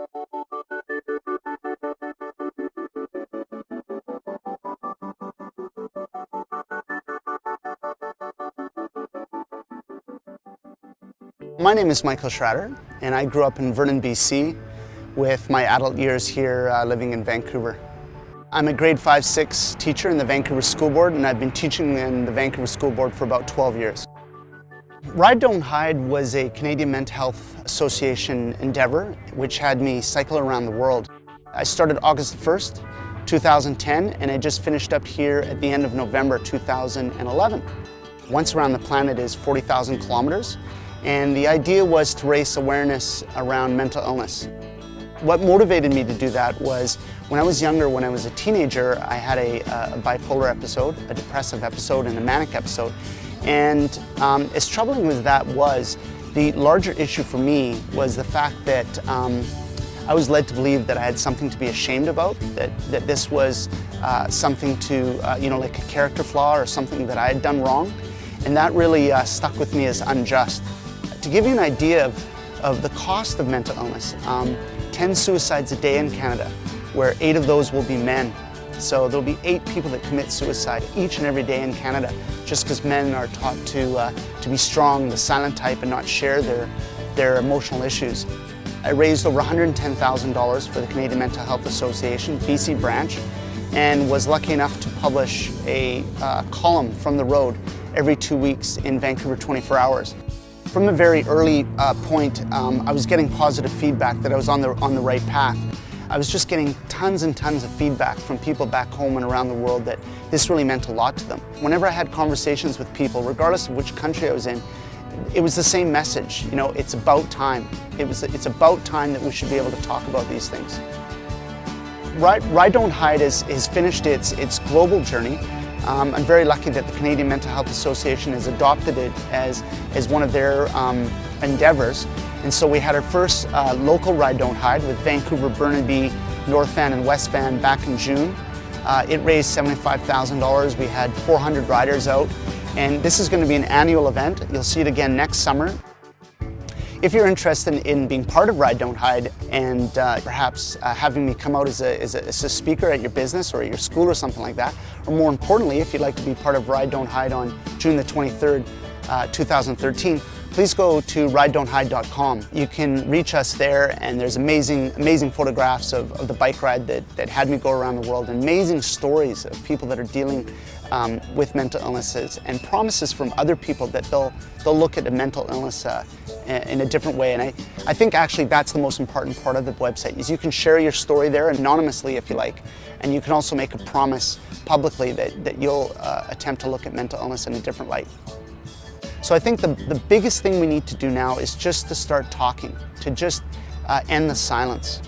My name is Michael Schratter, and I grew up in Vernon, BC, with my adult years here living in Vancouver. I'm a grade 5-6 teacher in the Vancouver School Board, and I've been teaching in the Vancouver School Board for about 12 years. Ride Don't Hide was a Canadian Mental Health Association endeavor which had me cycle around the world. I started August 1st, 2010, and I just finished up here at the end of November 2011. Once around the planet is 40,000 kilometers, and the idea was to raise awareness around mental illness. What motivated me to do that was when I was younger, when I was a teenager, I had a bipolar episode, a depressive episode, and a manic episode. And as troubling as that was, the larger issue for me was the fact that I was led to believe that I had something to be ashamed about, that this was something to, like a character flaw or something that I had done wrong. And that really stuck with me as unjust. To give you an idea of the cost of mental illness, 10 suicides a day in Canada, where 8 of those will be men. So there'll be 8 people that commit suicide each and every day in Canada, just because men are taught to be strong, the silent type, and not share their emotional issues. I raised over $110,000 for the Canadian Mental Health Association, BC branch, and was lucky enough to publish a column from the road every 2 weeks in Vancouver 24 Hours. From a very early point, I was getting positive feedback that I was on the right path. I was just getting tons and tons of feedback from people back home and around the world that this really meant a lot to them. Whenever I had conversations with people, regardless of which country I was in, it was the same message. You know, it's about time. It's about time that we should be able to talk about these things. Ride Don't Hide has finished its global journey. I'm very lucky that the Canadian Mental Health Association has adopted it as one of their endeavors. And so we had our first local Ride Don't Hide with Vancouver-Burnaby, North Van and West Van back in June. It raised $75,000. We had 400 riders out. And this is going to be an annual event. You'll see it again next summer. If you're interested in being part of Ride Don't Hide and perhaps having me come out as a speaker at your business or at your school or something like that, or more importantly, if you'd like to be part of Ride Don't Hide on June the 23rd, 2013, please go to ridedon'thide.com. You can reach us there, and there's amazing photographs of the bike ride that had me go around the world, and amazing stories of people that are dealing with mental illnesses, and promises from other people that they'll look at a mental illness in a different way. And I think actually that's the most important part of the website, is you can share your story there anonymously if you like, and you can also make a promise publicly that you'll attempt to look at mental illness in a different light. So I think the biggest thing we need to do now is just to start talking, to just end the silence.